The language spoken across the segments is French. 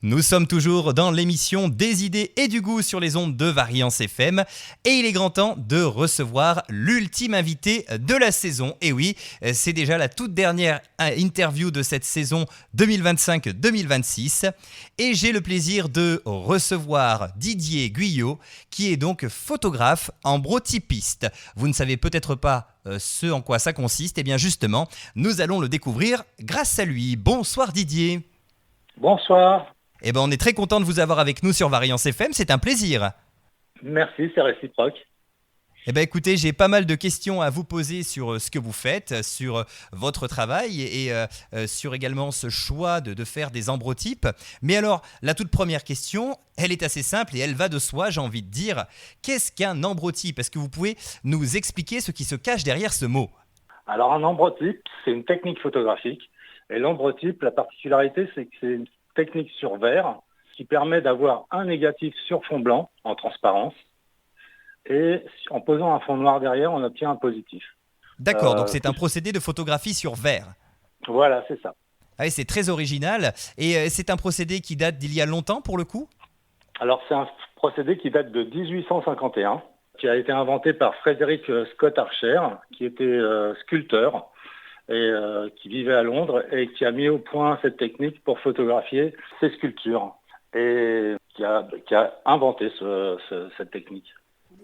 Nous sommes toujours dans l'émission Des idées et du goût sur les ondes de Variance FM et il est grand temps de recevoir l'ultime invité de la saison. Et oui, c'est déjà la toute dernière interview de cette saison 2025-2026 et j'ai le plaisir de recevoir Didier Guyot qui est donc photographe ambrotypiste. Vous ne savez peut-être pas ce en quoi ça consiste, et bien justement, nous allons le découvrir grâce à lui. Bonsoir Didier. Bonsoir. Eh ben, on est très content de vous avoir avec nous sur Variance FM, c'est un plaisir. Merci, c'est réciproque. Eh ben, écoutez, j'ai pas mal de questions à vous poser sur ce que vous faites, sur votre travail et sur également ce choix de faire des ambrotypes. Mais alors, la toute première question, elle est assez simple et elle va de soi, j'ai envie de dire. Qu'est-ce qu'un ambrotype? Est-ce que vous pouvez nous expliquer ce qui se cache derrière ce mot? Alors, un ambrotype, c'est une technique photographique. Et l'ambrotype, la particularité, c'est que c'est une technique sur verre qui permet d'avoir un négatif sur fond blanc en transparence. Et en posant un fond noir derrière, on obtient un positif. D'accord, donc c'est un procédé de photographie sur verre. Voilà, c'est ça. Ah oui, c'est très original. Et c'est un procédé qui date d'il y a longtemps pour le coup? Alors, c'est un procédé qui date de 1851, qui a été inventé par Frederick Scott Archer, qui était sculpteur et qui vivait à Londres et qui a mis au point cette technique pour photographier ses sculptures et qui a inventé cette technique.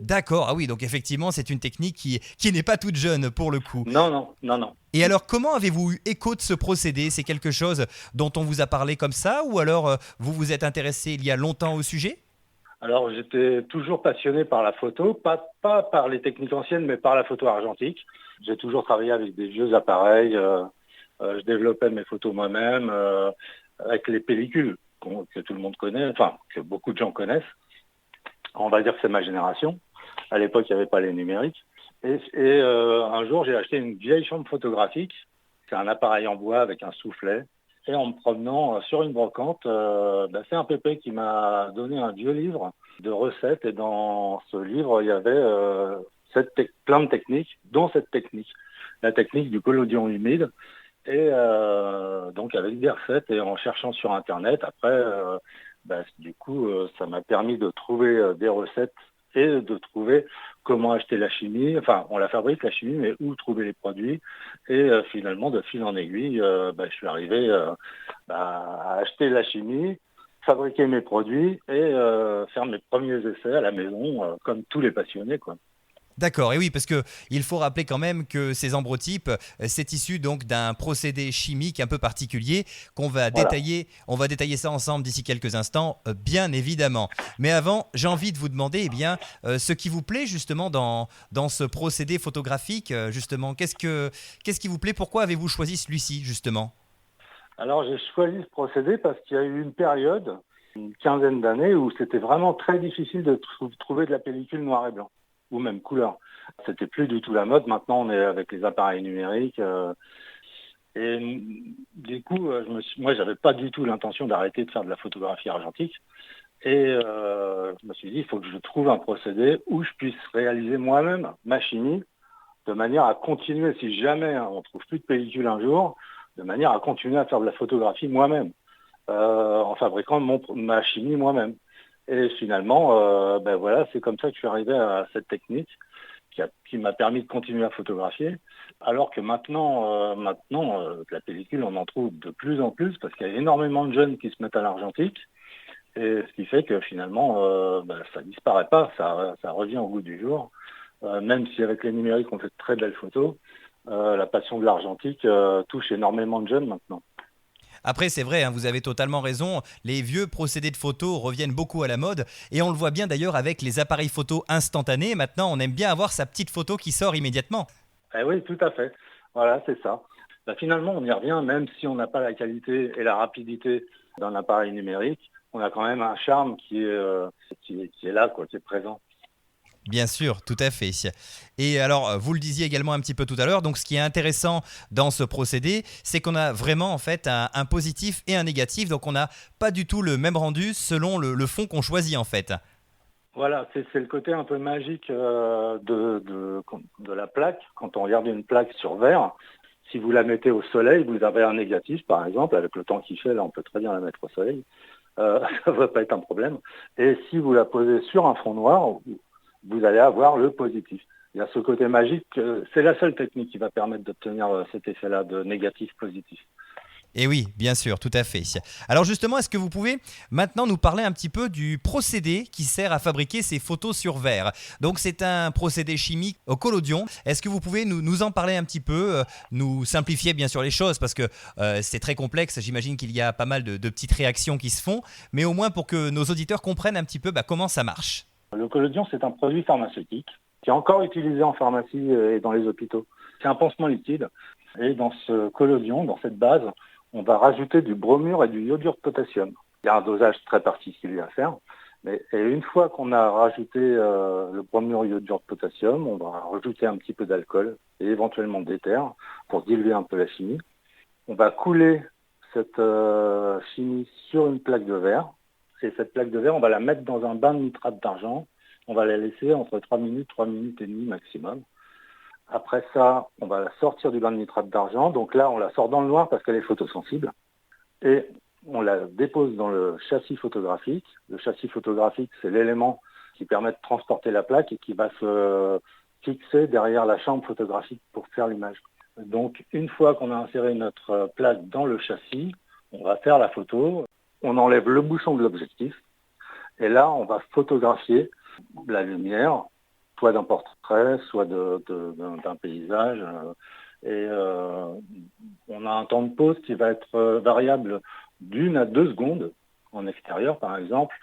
D'accord, ah oui, donc effectivement, c'est une technique qui n'est pas toute jeune pour le coup. Non. Et alors, comment avez-vous eu écho de ce procédé? C'est quelque chose dont on vous a parlé comme ça ou alors vous vous êtes intéressé il y a longtemps au sujet? Alors, j'étais toujours passionné par la photo, pas par les techniques anciennes, mais par la photo argentique. J'ai toujours travaillé avec des vieux appareils. Je développais mes photos moi-même avec les pellicules que tout le monde connaît, enfin, que beaucoup de gens connaissent. On va dire que c'est ma génération. À l'époque, il n'y avait pas les numériques. Et un jour, j'ai acheté une vieille chambre photographique. C'est un appareil en bois avec un soufflet. Et en me promenant sur une brocante, c'est un pépé qui m'a donné un vieux livre de recettes. Et dans ce livre, il y avait plein de techniques, dont cette technique, la technique du collodion humide. Et donc avec des recettes et en cherchant sur Internet, après, du coup, ça m'a permis de trouver des recettes et de trouver comment acheter la chimie. Enfin, on la fabrique la chimie, mais où trouver les produits. Et finalement, de fil en aiguille, je suis arrivé à acheter la chimie, fabriquer mes produits et faire mes premiers essais à la maison, comme tous les passionnés, quoi. D'accord, et oui, parce qu'il faut rappeler quand même que ces ambrotypes, c'est issu donc d'un procédé chimique un peu particulier qu'on va Voilà. détailler. On va détailler ça ensemble d'ici quelques instants, bien évidemment. Mais avant, j'ai envie de vous demander ce qui vous plaît justement dans ce procédé photographique. Justement, qu'est-ce qui vous plaît? Pourquoi avez-vous choisi celui-ci justement? Alors j'ai choisi ce procédé parce qu'il y a eu une période, une quinzaine d'années, où c'était vraiment très difficile de trouver de la pellicule noir et blanc, ou même couleur. C'était plus du tout la mode. Maintenant, on est avec les appareils numériques. Et du coup, moi, j'avais pas du tout l'intention d'arrêter de faire de la photographie argentique. Et je me suis dit, il faut que je trouve un procédé où je puisse réaliser moi-même ma chimie, de manière à continuer, si jamais on trouve plus de pellicule un jour, de manière à continuer à faire de la photographie moi-même, en fabriquant ma chimie moi-même. Et finalement, voilà, c'est comme ça que je suis arrivé à cette technique qui m'a permis de continuer à photographier. Alors que maintenant, la pellicule, on en trouve de plus en plus parce qu'il y a énormément de jeunes qui se mettent à l'argentique. Et ce qui fait que finalement, ça disparaît pas, ça revient au goût du jour. Même si avec les numériques, on fait de très belles photos, la passion de l'argentique touche énormément de jeunes maintenant. Après, c'est vrai, hein, vous avez totalement raison. Les vieux procédés de photo reviennent beaucoup à la mode. Et on le voit bien d'ailleurs avec les appareils photo instantanés. Maintenant, on aime bien avoir sa petite photo qui sort immédiatement. Eh oui, tout à fait. Voilà, c'est ça. Finalement, on y revient, même si on n'a pas la qualité et la rapidité d'un appareil numérique, on a quand même un charme qui est là, quoi, qui est présent. Bien sûr, tout à fait. Et alors, vous le disiez également un petit peu tout à l'heure, donc ce qui est intéressant dans ce procédé, c'est qu'on a vraiment en fait un positif et un négatif, donc on n'a pas du tout le même rendu selon le fond qu'on choisit en fait. Voilà, c'est le côté un peu magique de la plaque. Quand on regarde une plaque sur verre, si vous la mettez au soleil, vous avez un négatif, par exemple, avec le temps qu'il fait, là on peut très bien la mettre au soleil. ça ne va pas être un problème. Et si vous la posez sur un fond noir, vous allez avoir le positif. Il y a ce côté magique, c'est la seule technique qui va permettre d'obtenir cet effet-là de négatif-positif. Et oui, bien sûr, tout à fait. Alors justement, est-ce que vous pouvez maintenant nous parler un petit peu du procédé qui sert à fabriquer ces photos sur verre? Donc c'est un procédé chimique au collodion. Est-ce que vous pouvez nous en parler un petit peu, nous simplifier bien sûr les choses parce que c'est très complexe. J'imagine qu'il y a pas mal de petites réactions qui se font, mais au moins pour que nos auditeurs comprennent un petit peu comment ça marche. Le collodion, c'est un produit pharmaceutique qui est encore utilisé en pharmacie et dans les hôpitaux. C'est un pansement liquide. Et dans ce collodion, dans cette base, on va rajouter du bromure et du iodure de potassium. Il y a un dosage très particulier à faire. Et une fois qu'on a rajouté le bromure et l'iodure de potassium, on va rajouter un petit peu d'alcool et éventuellement d'éther pour diluer un peu la chimie. On va couler cette chimie sur une plaque de verre. Et cette plaque de verre, on va la mettre dans un bain de nitrate d'argent. On va la laisser entre 3 minutes et demie maximum. Après ça, on va la sortir du bain de nitrate d'argent. Donc là, on la sort dans le noir parce qu'elle est photosensible. Et on la dépose dans le châssis photographique. Le châssis photographique, c'est l'élément qui permet de transporter la plaque et qui va se fixer derrière la chambre photographique pour faire l'image. Donc, une fois qu'on a inséré notre plaque dans le châssis, on va faire la photo. On enlève le bouchon de l'objectif. Et là, on va photographier la lumière, soit d'un portrait, soit d'un paysage. On a un temps de pause qui va être variable d'1 à 2 secondes en extérieur, par exemple,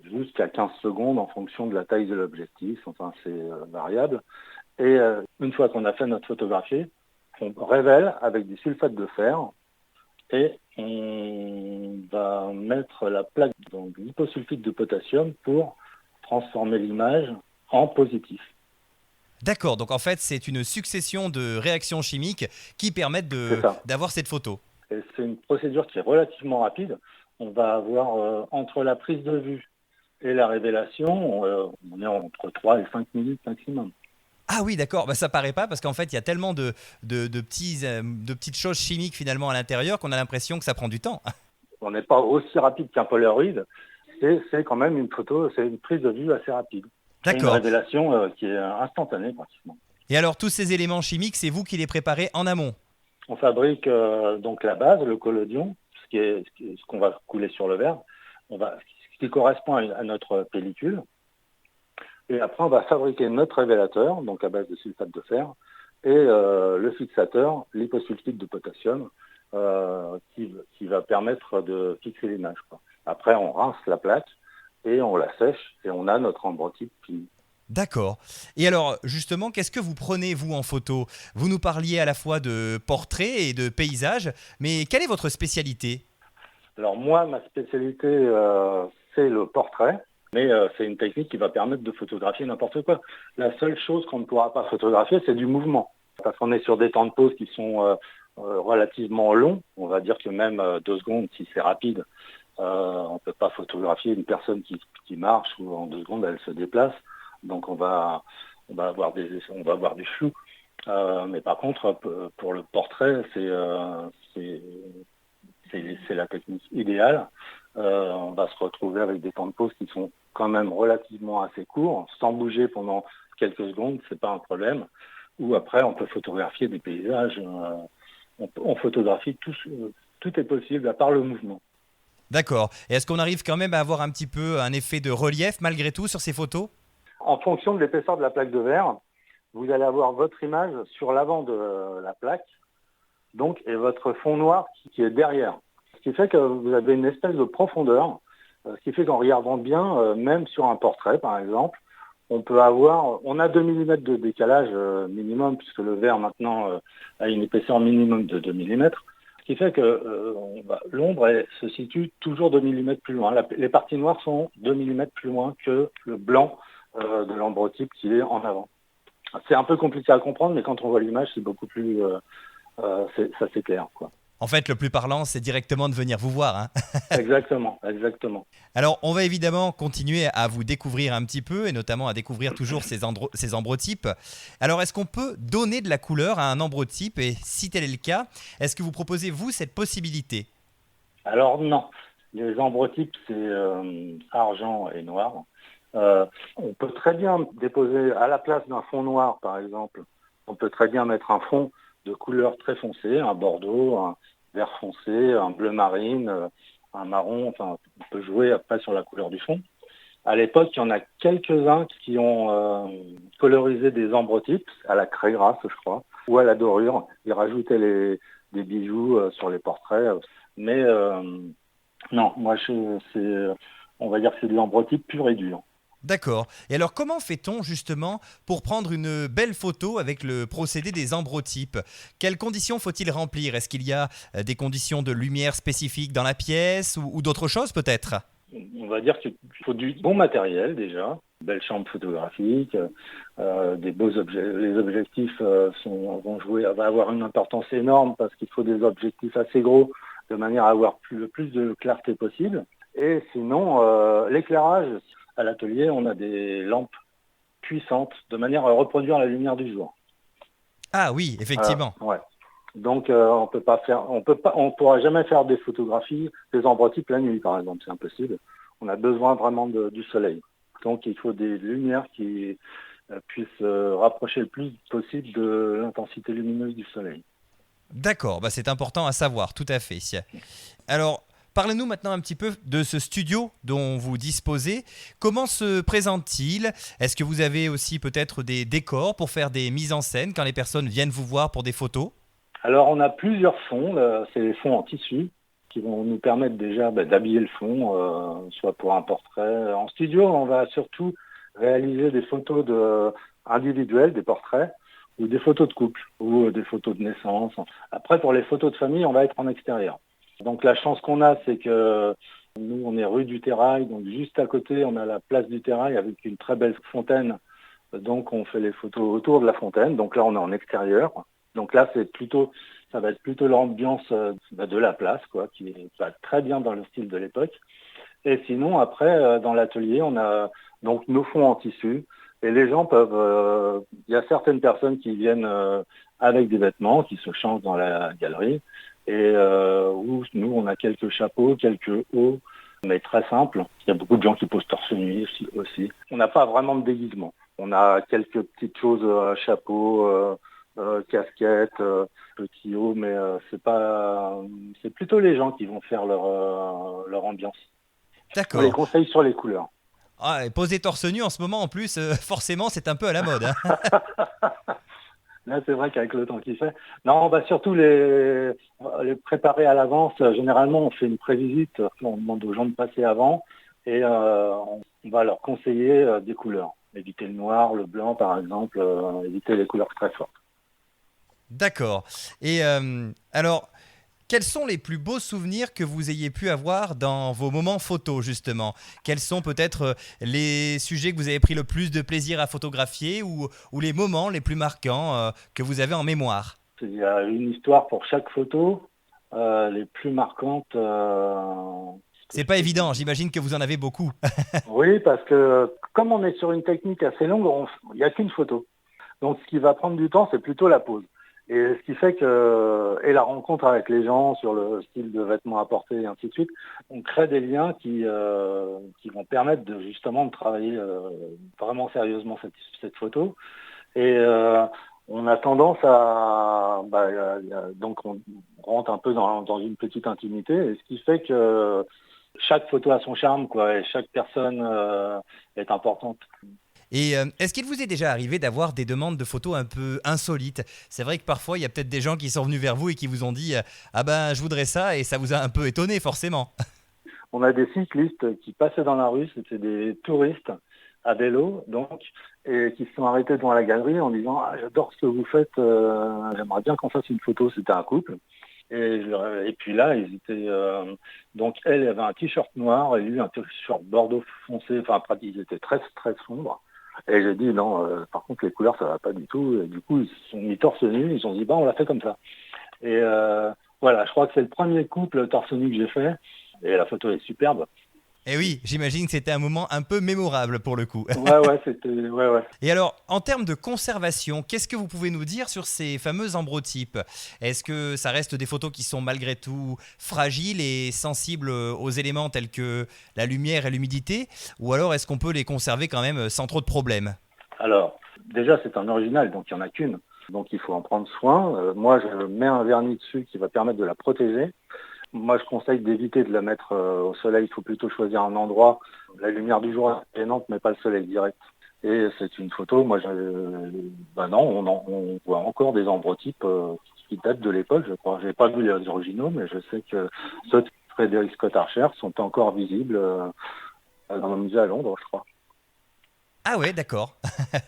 jusqu'à 15 secondes en fonction de la taille de l'objectif. Enfin, c'est variable. Et une fois qu'on a fait notre photographie, on révèle avec du sulfate de fer et on va mettre la plaque dans de l'hyposulfite de potassium pour transformer l'image en positif. D'accord, donc en fait c'est une succession de réactions chimiques qui permettent d'avoir cette photo. Et c'est une procédure qui est relativement rapide. On va avoir entre la prise de vue et la révélation, on est entre 3 et 5 minutes maximum. Ah oui, d'accord, ça paraît pas parce qu'en fait il y a tellement de petites choses chimiques finalement à l'intérieur qu'on a l'impression que ça prend du temps. On n'est pas aussi rapide qu'un Polaroid, c'est quand même une photo, c'est une prise de vue assez rapide. D'accord. Une révélation qui est instantanée pratiquement. Et alors tous ces éléments chimiques, c'est vous qui les préparez en amont? On fabrique donc la base, le collodion, ce qu'on va couler sur le verre, ce qui correspond à notre pellicule. Et après, on va fabriquer notre révélateur, donc à base de sulfate de fer, et le fixateur, l'hyposulfite de potassium, qui va permettre de fixer l'image, quoi. Après, on rince la plaque et on la sèche et on a notre ambrotype fini. D'accord. Et alors, justement, qu'est-ce que vous prenez, vous, en photo? Vous nous parliez à la fois de portraits et de paysages, mais quelle est votre spécialité? Alors moi, ma spécialité, c'est le portrait, mais c'est une technique qui va permettre de photographier n'importe quoi. La seule chose qu'on ne pourra pas photographier, c'est du mouvement. Parce qu'on est sur des temps de pause qui sont relativement longs. On va dire que même 2 secondes, si c'est rapide, on ne peut pas photographier une personne qui marche ou en 2 secondes, elle se déplace. Donc on va avoir du flou. Mais par contre, pour le portrait, c'est la technique idéale. On va se retrouver avec des temps de pause qui sont quand même relativement assez courts, sans bouger pendant quelques secondes, c'est pas un problème. Ou après, on peut photographier des paysages. On photographie tout est possible à part le mouvement. D'accord. Et est-ce qu'on arrive quand même à avoir un petit peu un effet de relief malgré tout sur ces photos? En fonction de l'épaisseur de la plaque de verre, vous allez avoir votre image sur l'avant de la plaque, donc, et votre fond noir qui est derrière. Ce qui fait que vous avez une espèce de profondeur, ce qui fait qu'en regardant bien, même sur un portrait par exemple, on a 2 mm de décalage minimum, puisque le verre maintenant a une épaisseur minimum de 2 mm. Ce qui fait que l'ombre se situe toujours 2 mm plus loin. Les parties noires sont 2 mm plus loin que le blanc de l'ambrotype qui est en avant. C'est un peu compliqué à comprendre, mais quand on voit l'image, c'est beaucoup plus... ça c'est clair, quoi. En fait, le plus parlant, c'est directement de venir vous voir, hein. Exactement. Alors, on va évidemment continuer à vous découvrir un petit peu, et notamment à découvrir toujours ces ambrotypes. Alors, est-ce qu'on peut donner de la couleur à un ambrotype? Et si tel est le cas, est-ce que vous proposez, vous, cette possibilité? Alors non. Les ambrotypes, c'est argent et noir. On peut très bien déposer à la place d'un fond noir, par exemple, on peut très bien mettre un fond de couleur très foncée, un bordeaux, un vert foncé, un bleu marine, un marron. Enfin, on peut jouer après sur la couleur du fond. À l'époque, il y en a quelques-uns qui ont colorisé des ambrotypes, à la craie grasse, je crois, ou à la dorure. Ils rajoutaient des bijoux sur les portraits. Mais non, moi, on va dire que c'est de l'ambrotype pur et dur. D'accord. Et alors, comment fait-on justement pour prendre une belle photo avec le procédé des ambrotypes? Quelles conditions faut-il remplir? Est-ce qu'il y a des conditions de lumière spécifiques dans la pièce ou d'autres choses peut-être? On va dire qu'il faut du bon matériel déjà, belle chambre photographique, des beaux objets. Les objectifs va avoir une importance énorme parce qu'il faut des objectifs assez gros de manière à avoir le plus de clarté possible. Et sinon, l'éclairage, à l'atelier, on a des lampes puissantes de manière à reproduire la lumière du jour. Ah oui, effectivement. Ouais. Donc on pourra jamais faire des photographies des ambrotypes la nuit, par exemple, c'est impossible. On a besoin vraiment du soleil. Donc il faut des lumières qui puissent rapprocher le plus possible de l'intensité lumineuse du soleil. D'accord, bah c'est important à savoir, tout à fait. Alors, parlez-nous maintenant un petit peu de ce studio dont vous disposez. Comment se présente-t-il? Est-ce que vous avez aussi peut-être des décors pour faire des mises en scène quand les personnes viennent vous voir pour des photos? Alors on a plusieurs fonds, c'est les fonds en tissu qui vont nous permettre déjà d'habiller le fond, soit pour un portrait. En studio, on va surtout réaliser des photos individuelles, des portraits, ou des photos de couple, ou des photos de naissance. Après, pour les photos de famille, on va être en extérieur. Donc la chance qu'on a, c'est que nous, on est rue du Terrail, donc juste à côté, on a la place du Terrail avec une très belle fontaine. Donc on fait les photos autour de la fontaine. Donc là, on est en extérieur. Donc là, ça va être plutôt l'ambiance de la place, quoi, qui va très bien dans le style de l'époque. Et sinon, après, dans l'atelier, on a donc nos fonds en tissu. Et les gens il y a certaines personnes qui viennent avec des vêtements, qui se changent dans la galerie. Et où nous, on a quelques chapeaux, quelques hauts, mais très simples. Il y a beaucoup de gens qui posent torse nu aussi. On n'a pas vraiment de déguisement. On a quelques petites choses, chapeaux, casquettes, petits hauts, mais c'est plutôt les gens qui vont faire leur ambiance. On les D'accord. conseille sur les couleurs. Ah, et poser torse nu en ce moment en plus, forcément c'est un peu à la mode, hein. Là, c'est vrai qu'avec le temps qu'il fait. Non, on va surtout les préparer à l'avance. Généralement, on fait une prévisite. On demande aux gens de passer avant et on va leur conseiller des couleurs. Éviter le noir, le blanc, par exemple. Éviter les couleurs très fortes. D'accord. Et alors, quels sont les plus beaux souvenirs que vous ayez pu avoir dans vos moments photos, justement? Quels sont peut-être les sujets que vous avez pris le plus de plaisir à photographier ou les moments les plus marquants que vous avez en mémoire? Il y a une histoire pour chaque photo. Les plus marquantes. C'est pas évident, j'imagine que vous en avez beaucoup. Oui, parce que comme on est sur une technique assez longue, il n'y a qu'une photo. Donc ce qui va prendre du temps, c'est plutôt la pose. Et ce qui fait et la rencontre avec les gens sur le style de vêtements à porter et ainsi de suite, on crée des liens qui vont permettre justement de travailler vraiment sérieusement cette photo. Et on a tendance donc on rentre un peu dans une petite intimité, et ce qui fait que chaque photo a son charme, quoi, et chaque personne est importante. Et est-ce qu'il vous est déjà arrivé d'avoir des demandes de photos un peu insolites? C'est vrai que parfois, il y a peut-être des gens qui sont venus vers vous et qui vous ont dit ah ben, je voudrais ça, et ça vous a un peu étonné, forcément. On a des cyclistes qui passaient dans la rue, c'était des touristes à vélo, donc, et qui se sont arrêtés devant la galerie en disant ah, j'adore ce que vous faites, j'aimerais bien qu'on fasse une photo. C'était un couple. Et puis là, ils étaient donc elle avait un t-shirt noir et lui un t-shirt bordeaux foncé. Enfin, après, ils étaient très très sombres. Et j'ai dit non, par contre les couleurs ça va pas du tout. Et du coup ils se sont mis torse nu, ils se sont dit bah on l'a fait comme ça. Et voilà, je crois que c'est le premier couple torse nu que j'ai fait. Et la photo est superbe. Et oui, j'imagine que c'était un moment un peu mémorable pour le coup. Ouais, c'était, ouais. Et alors, en termes de conservation, qu'est-ce que vous pouvez nous dire sur ces fameux ambrotypes? Est-ce que ça reste des photos qui sont malgré tout fragiles et sensibles aux éléments tels que la lumière et l'humidité? Ou alors est-ce qu'on peut les conserver quand même sans trop de problèmes? Alors, déjà, c'est un original, donc il n'y en a qu'une. Donc il faut en prendre soin. Moi, je mets un vernis dessus qui va permettre de la protéger. Moi, je conseille d'éviter de la mettre au soleil. Il faut plutôt choisir un endroit. La lumière du jour est gênante, mais pas le soleil direct. Et c'est une photo. Moi, non, on voit encore des ambrotypes qui datent de l'époque, je crois. J'ai pas vu les originaux, mais je sais que ceux de Frédéric Scott Archer sont encore visibles dans le musée à Londres, je crois. Ah ouais, d'accord.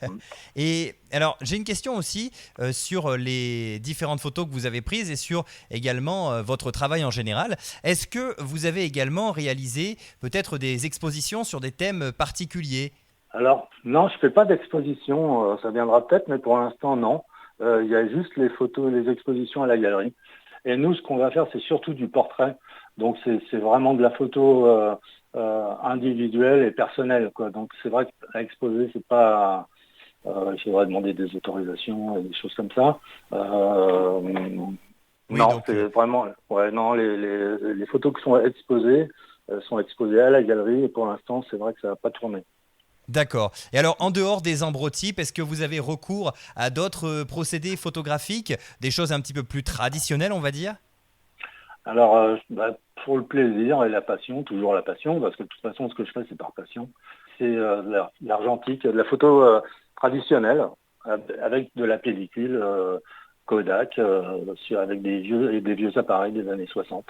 Mm. Et alors, j'ai une question aussi sur les différentes photos que vous avez prises et sur également votre travail en général. Est-ce que vous avez également réalisé peut-être des expositions sur des thèmes particuliers? Alors, non, je fais pas d'exposition. Ça viendra peut-être, mais pour l'instant, non. Il y a juste les photos, les expositions à la galerie. Et nous, ce qu'on va faire, c'est surtout du portrait. Donc, c'est vraiment de la photo individuelle et personnelle, quoi. Donc, c'est vrai qu'à exposer, c'est pas. Il faudrait demander des autorisations et des choses comme ça. Oui, Non, donc c'est vraiment. Ouais, non, les photos qui sont exposées à la galerie. Et pour l'instant, c'est vrai que ça va pas tourner. d'accord. Et alors, en dehors des ambrotypes, est-ce que vous avez recours à d'autres procédés photographiques, des choses un petit peu plus traditionnelles, on va dire? Alors, pour le plaisir et la passion, toujours la passion, parce que de toute façon, ce que je fais, c'est par passion. C'est de l'argentique, de la photo traditionnelle, avec de la pellicule Kodak, avec des vieux appareils des années 60.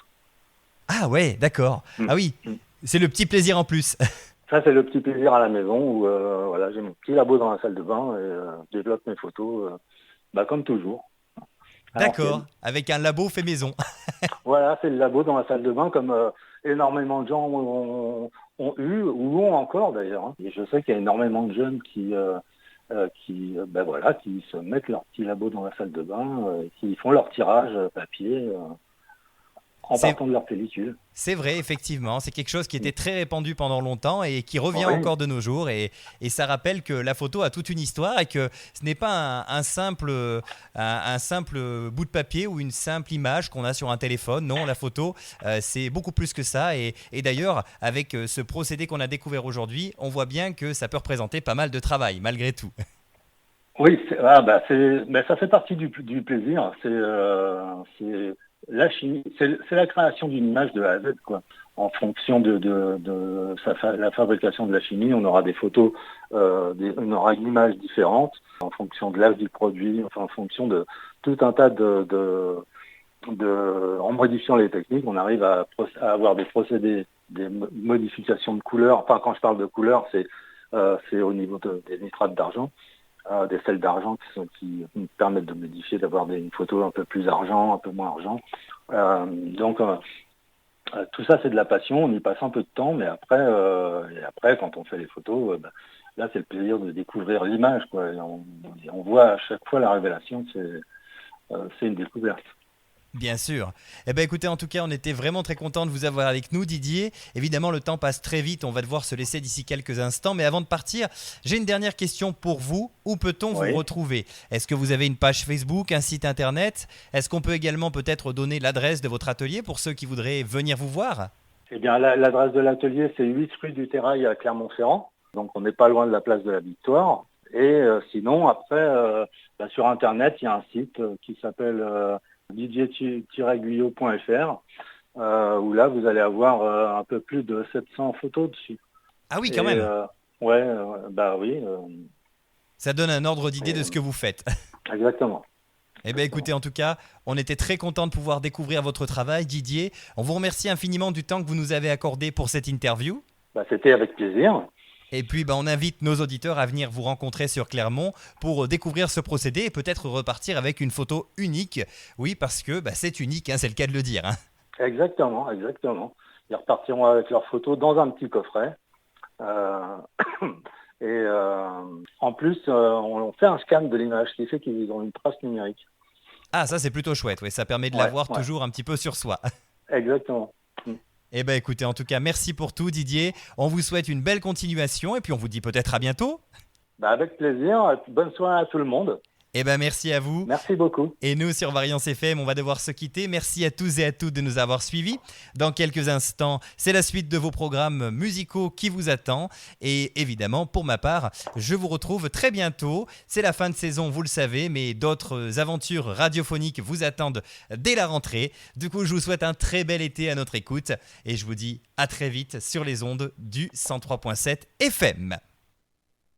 Ah ouais, d'accord. Mm. Ah oui, Mm. c'est le petit plaisir en plus. Ça, c'est le petit plaisir à la maison où voilà, j'ai mon petit labo dans la salle de bain et je développe mes photos comme toujours, à l'ancienne. D'accord, avec un labo fait maison. Voilà, c'est le labo dans la salle de bain, comme énormément de gens ont eu, ou ont encore d'ailleurs, hein. Et je sais qu'il y a énormément de jeunes qui se mettent leur petit labo dans la salle de bain, qui font leur tirage papier en C'est partant de leur pellicule. C'est vrai, effectivement, c'est quelque chose qui était très répandu pendant longtemps et qui revient Oui, encore de nos jours. Et ça rappelle que la photo a toute une histoire et que ce n'est pas un simple bout de papier ou une simple image qu'on a sur un téléphone. Non, la photo, c'est beaucoup plus que ça. Et d'ailleurs, avec ce procédé qu'on a découvert aujourd'hui, on voit bien que ça peut représenter pas mal de travail, malgré tout. oui, ça fait partie du plaisir. C'est la chimie, c'est la création d'une image de A à Z, quoi. En fonction de la fabrication de la chimie, on aura des photos, on aura une image différente en fonction de l'âge du produit, enfin en fonction de tout un tas en modifiant les techniques, on arrive à avoir des procédés, des modifications de couleurs. Enfin, quand je parle de couleurs, c'est au niveau des nitrates d'argent, des sels d'argent qui nous permettent de modifier, d'avoir une photo un peu plus argent, un peu moins argent. Tout ça, c'est de la passion. On y passe un peu de temps, mais après, quand on fait les photos, là, c'est le plaisir de découvrir l'image, quoi. Et on voit à chaque fois la révélation. C'est une découverte. Bien sûr. Eh bien, écoutez, en tout cas, on était vraiment très content de vous avoir avec nous, Didier. Évidemment, le temps passe très vite. On va devoir se laisser d'ici quelques instants. Mais avant de partir, j'ai une dernière question pour vous. Où peut-on vous Oui. retrouver? Est-ce que vous avez une page Facebook, un site internet? Est-ce qu'on peut également peut-être donner l'adresse de votre atelier pour ceux qui voudraient venir vous voir? Eh bien, l'adresse de l'atelier, c'est 8 rue du Terrail à Clermont-Ferrand. Donc, on n'est pas loin de la place de la Victoire. Et sinon, après, sur Internet, il y a un site qui s'appelle didier-guyot.fr, où là, vous allez avoir un peu plus de 700 photos dessus. Ah oui, Et quand même. ouais, oui, Ça donne un ordre d'idée de ce que vous faites. exactement. Eh bien, écoutez, en tout cas, on était très content de pouvoir découvrir votre travail, Didier. On vous remercie infiniment du temps que vous nous avez accordé pour cette interview. C'était avec plaisir. Et puis, on invite nos auditeurs à venir vous rencontrer sur Clermont pour découvrir ce procédé et peut-être repartir avec une photo unique. Oui, parce que c'est unique, hein, c'est le cas de le dire, hein. Exactement, exactement. Ils repartiront avec leurs photos dans un petit coffret. Euh, en plus, on fait un scan de l'image, ce qui fait qu'ils ont une trace numérique. Ah, ça c'est plutôt chouette, ouais, ça permet de Ouais, l'avoir ouais, toujours un petit peu sur soi. exactement. Mm. Eh ben écoutez, en tout cas, merci pour tout Didier. On vous souhaite une belle continuation et puis on vous dit peut-être à bientôt. Bah, avec plaisir. Et puis, bonne soirée à tout le monde. Eh ben merci à vous. Merci beaucoup. Et nous, sur Variance FM, on va devoir se quitter. Merci à tous et à toutes de nous avoir suivis. Dans quelques instants, c'est la suite de vos programmes musicaux qui vous attend. Et évidemment, pour ma part, je vous retrouve très bientôt. C'est la fin de saison, vous le savez, mais d'autres aventures radiophoniques vous attendent dès la rentrée. Du coup, je vous souhaite un très bel été à notre écoute. Et je vous dis à très vite sur les ondes du 103.7 FM.